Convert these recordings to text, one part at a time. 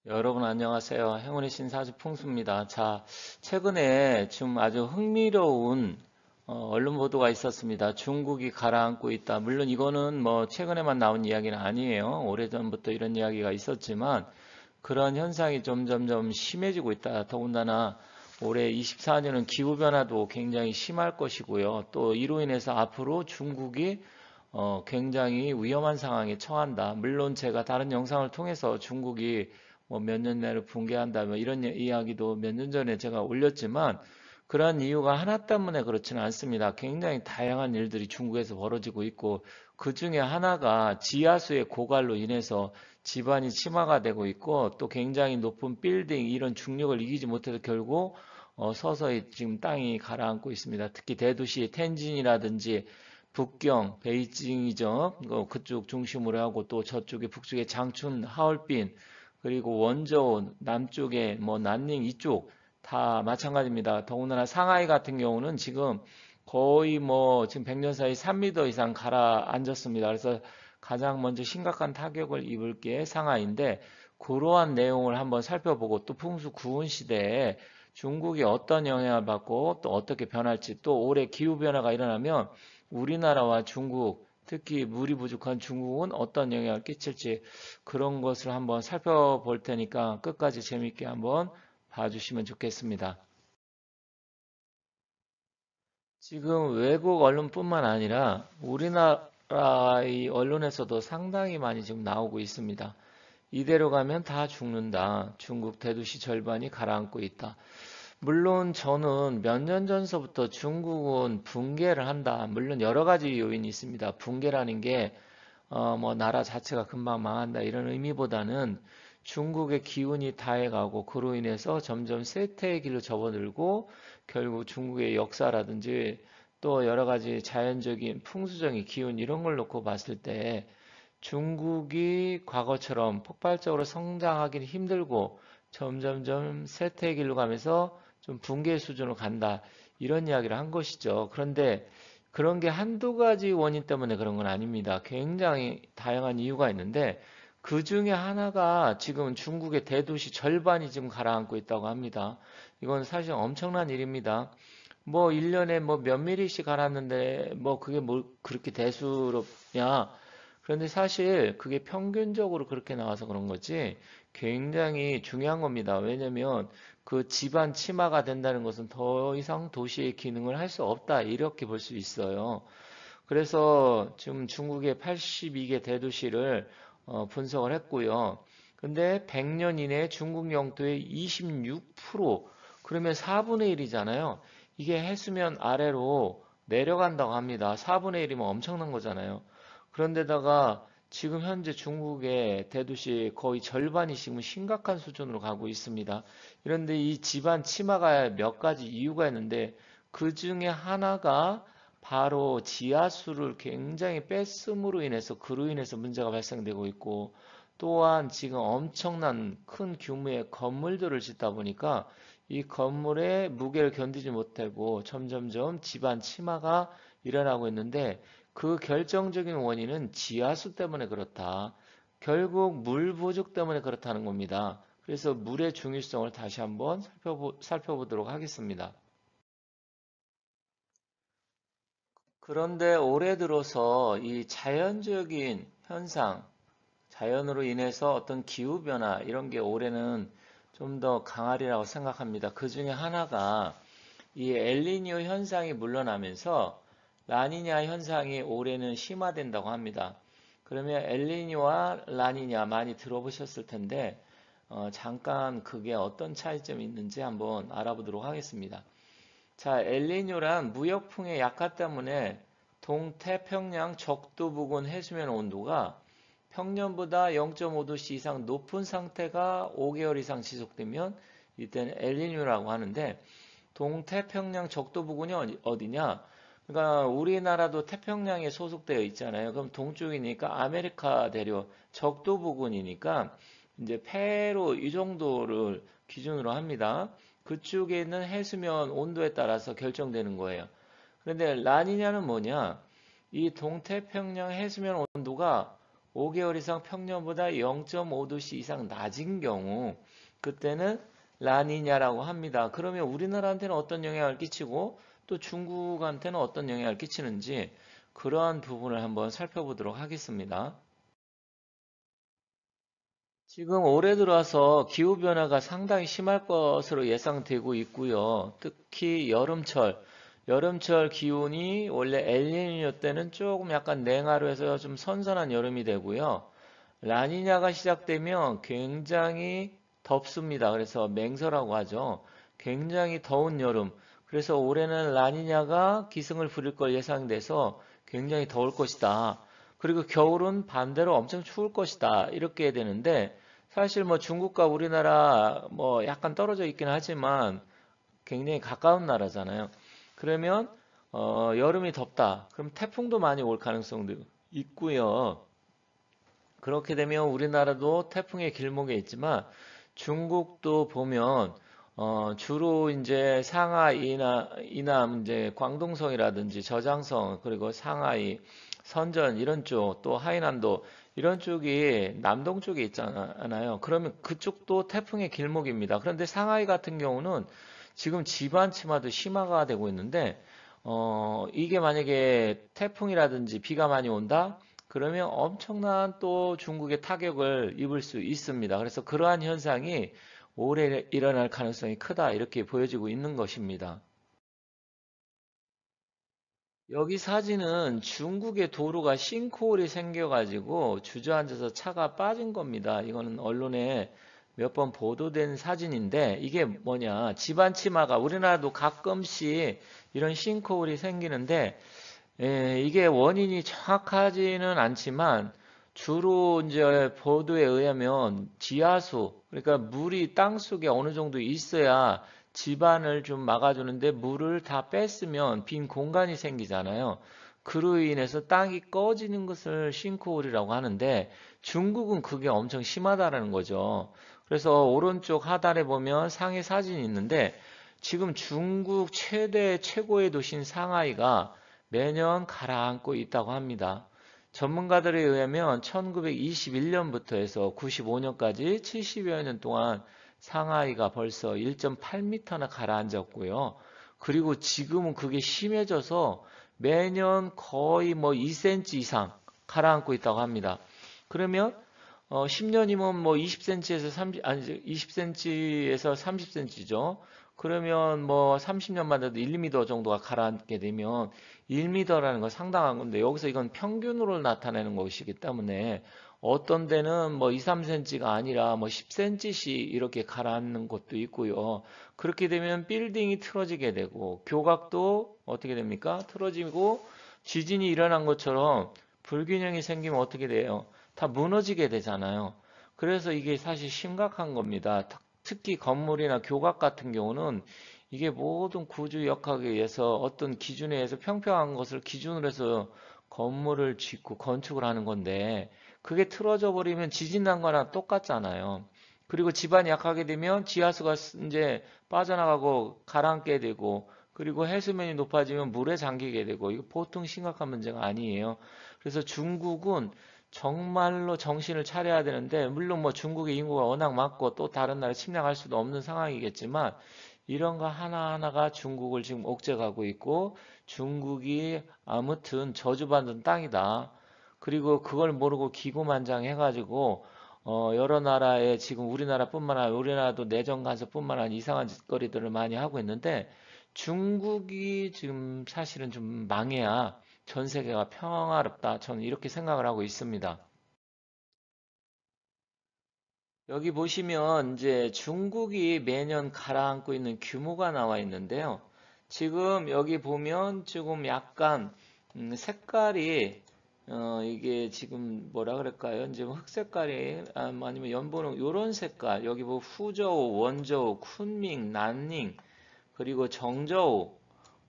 여러분 안녕하세요. 행운의 신사주 풍수입니다. 자, 최근에 좀 아주 흥미로운 언론 보도가 있었습니다. 중국이 가라앉고 있다. 물론 이거는 뭐 최근에만 나온 이야기는 아니에요. 오래전부터 이런 이야기가 있었지만 그런 현상이 점점점 심해지고 있다. 더군다나 올해 24년은 기후변화도 굉장히 심할 것이고요. 또 이로 인해서 앞으로 중국이 굉장히 위험한 상황에 처한다. 물론 제가 다른 영상을 통해서 중국이 뭐 몇 년 내로 붕괴한다. 뭐 이런 이야기도 몇 년 전에 제가 올렸지만 그런 이유가 하나 때문에 그렇지는 않습니다. 굉장히 다양한 일들이 중국에서 벌어지고 있고 그 중에 하나가 지하수의 고갈로 인해서 지반이 침하가 되고 있고 또 굉장히 높은 빌딩 이런 중력을 이기지 못해서 결국 서서히 지금 땅이 가라앉고 있습니다. 특히 대도시 텐진이라든지 북경, 베이징이죠. 그쪽 중심으로 하고 또 저쪽에 북쪽에 장춘, 하얼빈, 그리고 원저우, 남쪽에 뭐 난닝 이쪽 다 마찬가지입니다. 더군다나 상하이 같은 경우는 지금 거의 뭐 지금 100년 사이 3m 이상 가라앉았습니다. 그래서 가장 먼저 심각한 타격을 입을 게 상하이인데 그러한 내용을 한번 살펴보고 또 풍수 구은 시대에 중국이 어떤 영향을 받고 또 어떻게 변할지 또 올해 기후변화가 일어나면 우리나라와 중국, 특히 물이 부족한 중국은 어떤 영향을 끼칠지 그런 것을 한번 살펴볼 테니까 끝까지 재밌게 한번 봐주시면 좋겠습니다. 지금 외국 언론뿐만 아니라 우리나라의 언론에서도 상당히 많이 지금 나오고 있습니다. 이대로 가면 다 죽는다. 중국 대도시 절반이 가라앉고 있다. 물론 저는 몇 년 전서부터 중국은 붕괴를 한다. 물론 여러 가지 요인이 있습니다. 붕괴라는 게 뭐 나라 자체가 금방 망한다 이런 의미보다는 중국의 기운이 다해가고 그로 인해서 점점 쇠퇴의 길로 접어들고 결국 중국의 역사라든지 또 여러 가지 자연적인 풍수적인 기운 이런 걸 놓고 봤을 때 중국이 과거처럼 폭발적으로 성장하기는 힘들고 점점점 쇠퇴의 길로 가면서 좀 붕괴 수준으로 간다. 이런 이야기를 한 것이죠. 그런데 그런 게 한두 가지 원인 때문에 그런 건 아닙니다. 굉장히 다양한 이유가 있는데 그 중에 하나가 지금 중국의 대도시 절반이 지금 가라앉고 있다고 합니다. 이건 사실 엄청난 일입니다. 뭐 1년에 뭐 몇 미리씩 가라앉는데 뭐 그게 뭐 그렇게 대수롭냐? 그런데 사실 그게 평균적으로 그렇게 나와서 그런 거지 굉장히 중요한 겁니다. 왜냐면 그 집안 침하가 된다는 것은 더 이상 도시의 기능을 할 수 없다. 이렇게 볼 수 있어요. 그래서 지금 중국의 82개 대도시를 분석을 했고요. 근데 100년 이내에 중국 영토의 26% 그러면 4분의 1이잖아요. 이게 해수면 아래로 내려간다고 합니다. 4분의 1이면 엄청난 거잖아요. 그런데다가 지금 현재 중국의 대도시 거의 절반이 지금 심각한 수준으로 가고 있습니다. 그런데 이 집안 침하가 몇 가지 이유가 있는데 그 중에 하나가 바로 지하수를 굉장히 뺐음으로 인해서 그로 인해서 문제가 발생되고 있고 또한 지금 엄청난 큰 규모의 건물들을 짓다 보니까 이 건물의 무게를 견디지 못하고 점점점 집안 침하가 일어나고 있는데 그 결정적인 원인은 지하수 때문에 그렇다. 결국 물 부족 때문에 그렇다는 겁니다. 그래서 물의 중요성을 다시 한번 살펴보도록 하겠습니다. 그런데 올해 들어서 이 자연적인 현상, 자연으로 인해서 어떤 기후변화, 이런 게 올해는 좀 더 강하리라고 생각합니다. 그 중에 하나가 이 엘니뇨 현상이 물러나면서 라니냐 현상이 올해는 심화된다고 합니다. 그러면 엘니뇨와 라니냐 많이 들어보셨을 텐데, 잠깐 그게 어떤 차이점이 있는지 한번 알아보도록 하겠습니다. 자, 엘니뇨란 무역풍의 약화 때문에 동태평양 적도 부근 해수면 온도가 평년보다 0.5도씨 이상 높은 상태가 5개월 이상 지속되면 이때는 엘니뇨라고 하는데 동태평양 적도 부근이 어디냐? 그러니까 우리나라도 태평양에 소속되어 있잖아요. 그럼 동쪽이니까 아메리카 대륙 적도 부근이니까 이제 페루 이 정도를 기준으로 합니다. 그쪽에 있는 해수면 온도에 따라서 결정되는 거예요. 그런데 라니냐는 뭐냐? 이 동태평양 해수면 온도가 5개월 이상 평년보다 0.5도씨 이상 낮은 경우 그때는 라니냐라고 합니다. 그러면 우리나라한테는 어떤 영향을 끼치고 또 중국한테는 어떤 영향을 끼치는지 그러한 부분을 한번 살펴보도록 하겠습니다. 지금 올해 들어와서 기후변화가 상당히 심할 것으로 예상되고 있고요. 특히 여름철 기온이 원래 엘니뇨 때는 조금 약간 냉하로 해서 좀 선선한 여름이 되고요. 라니냐가 시작되면 굉장히 덥습니다. 그래서 맹서라고 하죠. 굉장히 더운 여름. 그래서 올해는 라니냐가 기승을 부릴 걸 예상돼서 굉장히 더울 것이다. 그리고 겨울은 반대로 엄청 추울 것이다. 이렇게 되는데 사실 뭐 중국과 우리나라 뭐 약간 떨어져 있긴 하지만 굉장히 가까운 나라잖아요. 그러면 여름이 덥다. 그럼 태풍도 많이 올 가능성도 있고요. 그렇게 되면 우리나라도 태풍의 길목에 있지만 중국도 보면 주로 이제 상하이나 이남 이제 광동성이라든지 저장성 그리고 상하이, 선전 이런 쪽 또 하이난도 이런 쪽이 남동 쪽에 있잖아요. 그러면 그쪽도 태풍의 길목입니다. 그런데 상하이 같은 경우는 지금 지반 침하도 심화가 되고 있는데 이게 만약에 태풍이라든지 비가 많이 온다? 그러면 엄청난 또 중국의 타격을 입을 수 있습니다. 그래서 그러한 현상이 올해 일어날 가능성이 크다 이렇게 보여지고 있는 것입니다. 여기 사진은 중국의 도로가 싱크홀이 생겨가지고 주저앉아서 차가 빠진 겁니다. 이거는 언론에 몇 번 보도된 사진인데 이게 뭐냐 집안 치마가 우리나라도 가끔씩 이런 싱크홀이 생기는데 이게 원인이 정확하지는 않지만 주로 이제 보도에 의하면 지하수, 그러니까 물이 땅 속에 어느 정도 있어야 집안을 좀 막아주는데 물을 다 뺐으면 빈 공간이 생기잖아요. 그로 인해서 땅이 꺼지는 것을 싱크홀이라고 하는데 중국은 그게 엄청 심하다라는 거죠. 그래서 오른쪽 하단에 보면 상해 사진이 있는데 지금 중국 최대 최고의 도시인 상하이가 매년 가라앉고 있다고 합니다. 전문가들에 의하면 1921년부터 해서 95년까지 70여 년 동안 상하이가 벌써 1.8m나 가라앉았고요. 그리고 지금은 그게 심해져서 매년 거의 뭐 2cm 이상 가라앉고 있다고 합니다. 그러면 10년이면 뭐 20cm에서 30, 아니 20cm에서 30cm죠. 그러면 뭐 30년만 돼도 1m 정도가 가라앉게 되면 1m라는 건 상당한 건데 여기서 이건 평균으로 나타내는 것이기 때문에 어떤 데는 뭐 2, 3cm가 아니라 뭐 10cm씩 이렇게 가라앉는 곳도 있고요. 그렇게 되면 빌딩이 틀어지게 되고 교각도 어떻게 됩니까? 틀어지고 지진이 일어난 것처럼 불균형이 생기면 어떻게 돼요? 다 무너지게 되잖아요. 그래서 이게 사실 심각한 겁니다. 특히 건물이나 교각 같은 경우는 이게 모든 구조 역학에 의해서 어떤 기준에 의해서 평평한 것을 기준으로 해서 건물을 짓고 건축을 하는 건데 그게 틀어져 버리면 지진 난 거랑 똑같잖아요. 그리고 집안이 약하게 되면 지하수가 이제 빠져나가고 가라앉게 되고 그리고 해수면이 높아지면 물에 잠기게 되고 이거 보통 심각한 문제가 아니에요. 그래서 중국은 정말로 정신을 차려야 되는데 물론 뭐 중국의 인구가 워낙 많고 또 다른 나라 침략할 수도 없는 상황이겠지만 이런 거 하나하나가 중국을 지금 옥죄가고 있고 중국이 아무튼 저주받은 땅이다. 그리고 그걸 모르고 기고만장해가지고 여러 나라에 지금 우리나라뿐만 아니라 우리나라도 내정 간섭뿐만 아니라 이상한 짓거리들을 많이 하고 있는데 중국이 지금 사실은 좀 망해야 전 세계가 평화롭다. 저는 이렇게 생각을 하고 있습니다. 여기 보시면 이제 중국이 매년 가라앉고 있는 규모가 나와 있는데요. 지금 여기 보면 조금 약간 색깔이 이게 지금 뭐라 그럴까요? 이제 흑 색깔이 아니면 연보는 이런 색깔 여기 뭐 후저우, 원저우, 쿤밍, 난닝 그리고 정저우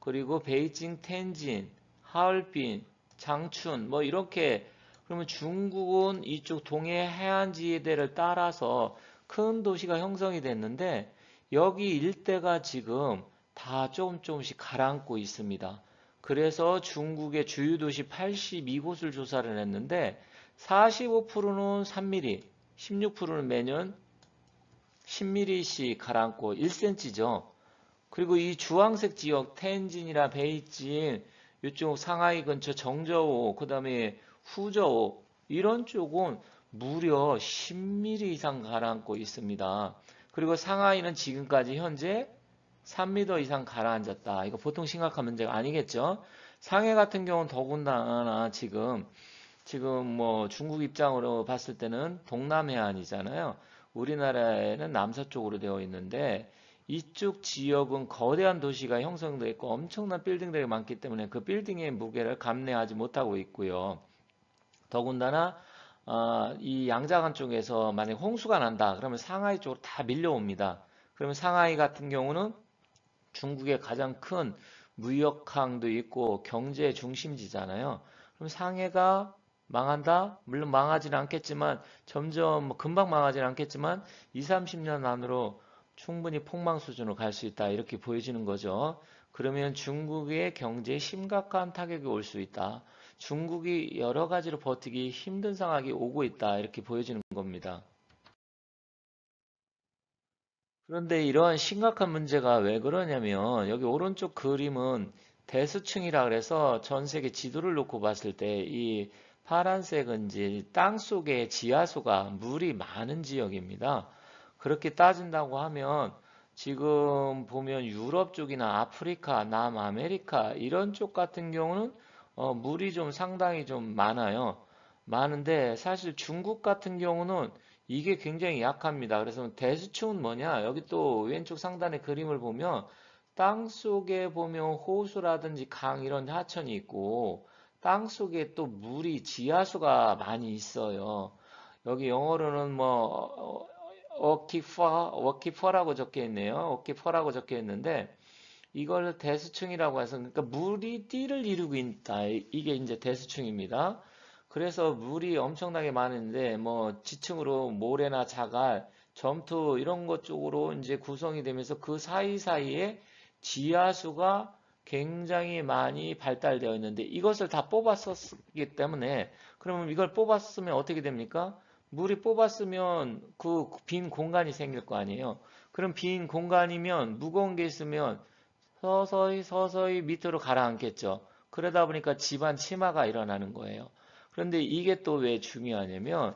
그리고 베이징, 텐진, 하얼빈, 장춘 뭐 이렇게 그러면 중국은 이쪽 동해 해안지대를 따라서 큰 도시가 형성이 됐는데 여기 일대가 지금 다 조금씩 가라앉고 있습니다. 그래서 중국의 주요 도시 82곳을 조사를 했는데 45%는 3mm, 16%는 매년 10mm씩 가라앉고 1cm죠. 그리고 이 주황색 지역 텐진이나 베이징 이쪽 상하이 근처 정저우 그 다음에 후저우 이런 쪽은 무려 10mm 이상 가라앉고 있습니다. 그리고 상하이는 지금까지 현재 3m 이상 가라앉았다. 이거 보통 심각한 문제가 아니겠죠. 상해 같은 경우는 더군다나 지금 뭐 중국 입장으로 봤을 때는 동남해안이잖아요. 우리나라에는 남서쪽으로 되어 있는데 이쪽 지역은 거대한 도시가 형성되어 있고 엄청난 빌딩들이 많기 때문에 그 빌딩의 무게를 감내하지 못하고 있고요. 더군다나 이 양자간 쪽에서 만약 홍수가 난다 그러면 상하이 쪽으로 다 밀려옵니다. 그러면 상하이 같은 경우는 중국의 가장 큰 무역항도 있고 경제 중심지잖아요. 그럼 상해가 망한다? 물론 망하지는 않겠지만 점점 금방 망하지는 않겠지만 2, 30년 안으로 충분히 폭망 수준으로 갈 수 있다. 이렇게 보여지는 거죠. 그러면 중국의 경제에 심각한 타격이 올 수 있다. 중국이 여러 가지로 버티기 힘든 상황이 오고 있다. 이렇게 보여지는 겁니다. 그런데 이러한 심각한 문제가 왜 그러냐면 여기 오른쪽 그림은 대수층이라 그래서 전 세계 지도를 놓고 봤을 때 이 파란색은 이제 땅 속에 지하수가 물이 많은 지역입니다. 그렇게 따진다고 하면 지금 보면 유럽 쪽이나 아프리카, 남아메리카 이런 쪽 같은 경우는 물이 좀 상당히 좀 많아요. 많은데 사실 중국 같은 경우는 이게 굉장히 약합니다. 그래서 대수층은 뭐냐? 여기 또 왼쪽 상단의 그림을 보면 땅 속에 보면 호수라든지 강 이런 하천이 있고 땅 속에 또 물이 지하수가 많이 있어요. 여기 영어로는 뭐 워키퍼라고 적혀 있네요. 워키퍼라고 적혀 있는데 이걸 대수층이라고 해서 그러니까 물이 띠를 이루고 있다. 이게 이제 대수층입니다. 그래서 물이 엄청나게 많은데 뭐 지층으로 모래나 자갈, 점토 이런 것 쪽으로 이제 구성이 되면서 그 사이사이에 지하수가 굉장히 많이 발달되어 있는데 이것을 다 뽑았었기 때문에 그러면 이걸 뽑았으면 어떻게 됩니까? 물이 뽑았으면 그 빈 공간이 생길 거 아니에요. 그럼 빈 공간이면 무거운 게 있으면 서서히 밑으로 가라앉겠죠. 그러다 보니까 집안 침하가 일어나는 거예요. 그런데 이게 또 왜 중요하냐면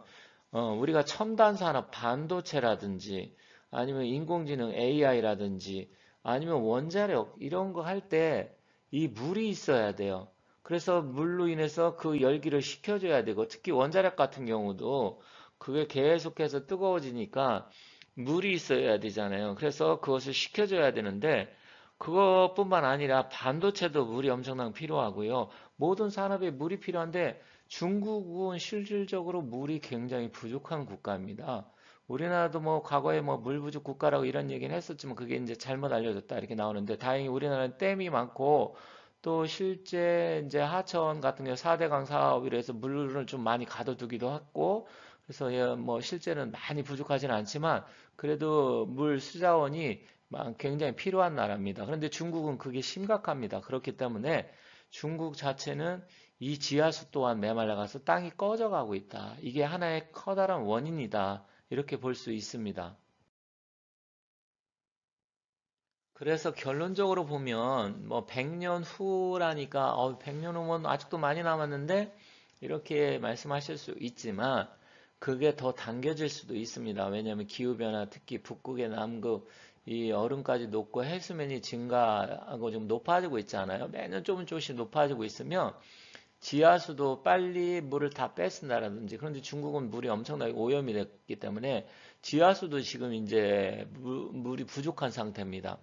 우리가 첨단 산업 반도체라든지 아니면 인공지능 AI라든지 아니면 원자력 이런 거 할 때 이 물이 있어야 돼요. 그래서 물로 인해서 그 열기를 식혀줘야 되고 특히 원자력 같은 경우도 그게 계속해서 뜨거워지니까 물이 있어야 되잖아요. 그래서 그것을 식혀줘야 되는데 그것뿐만 아니라 반도체도 물이 엄청나게 필요하고요. 모든 산업에 물이 필요한데 중국은 실질적으로 물이 굉장히 부족한 국가입니다. 우리나라도 뭐 과거에 뭐 물 부족 국가라고 이런 얘기는 했었지만 그게 이제 잘못 알려졌다 이렇게 나오는데 다행히 우리나라는 댐이 많고 또 실제 이제 하천 같은 경우 4대강 사업이라 해서 물을 좀 많이 가둬두기도 했고 그래서 뭐 실제는 많이 부족하지는 않지만 그래도 물 수자원이 굉장히 필요한 나라입니다. 그런데 중국은 그게 심각합니다. 그렇기 때문에 중국 자체는 이 지하수 또한 메말라가서 땅이 꺼져가고 있다. 이게 하나의 커다란 원인이다. 이렇게 볼 수 있습니다. 그래서 결론적으로 보면 뭐 100년 후라니까 100년 후면 아직도 많이 남았는데 이렇게 말씀하실 수 있지만 그게 더 당겨질 수도 있습니다. 왜냐하면 기후변화 특히 북극의 남극 이 얼음까지 녹고 해수면이 증가하고 좀 높아지고 있잖아요. 매년 조금씩 높아지고 있으면 지하수도 빨리 물을 다 뺏는다라든지 그런데 중국은 물이 엄청나게 오염이 됐기 때문에 지하수도 지금 이제 물이 부족한 상태입니다.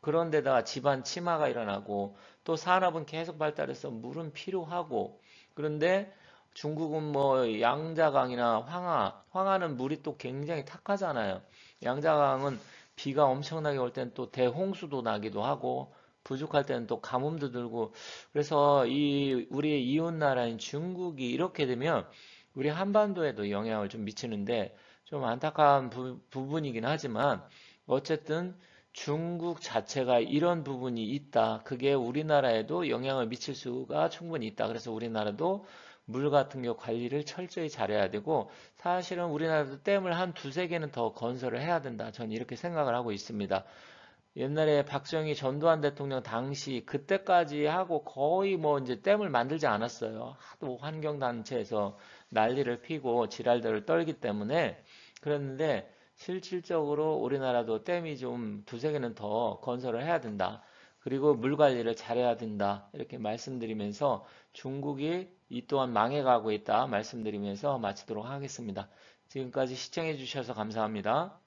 그런데다가 집안 침하가 일어나고 또 산업은 계속 발달해서 물은 필요하고 그런데 중국은 뭐 양자강이나 황하는 물이 또 굉장히 탁하잖아요. 양자강은 비가 엄청나게 올 때는 또 대홍수도 나기도 하고 부족할 때는 또 가뭄도 들고 그래서 이 우리의 이웃 나라인 중국이 이렇게 되면 우리 한반도에도 영향을 좀 미치는데 좀 안타까운 부분이긴 하지만 어쨌든 중국 자체가 이런 부분이 있다. 그게 우리나라에도 영향을 미칠 수가 충분히 있다. 그래서 우리나라도 물 같은 경우 관리를 철저히 잘해야 되고 사실은 우리나라도 댐을 한 두세 개는 더 건설을 해야 된다. 저는 이렇게 생각을 하고 있습니다. 옛날에 박정희 전두환 대통령 당시 그때까지 하고 거의 뭐 이제 댐을 만들지 않았어요. 하도 환경단체에서 난리를 피고 지랄들을 떨기 때문에 그랬는데 실질적으로 우리나라도 댐이 좀 두세 개는 더 건설을 해야 된다. 그리고 물 관리를 잘해야 된다. 이렇게 말씀드리면서 중국이 이 또한 망해가고 있다. 말씀드리면서 마치도록 하겠습니다. 지금까지 시청해 주셔서 감사합니다.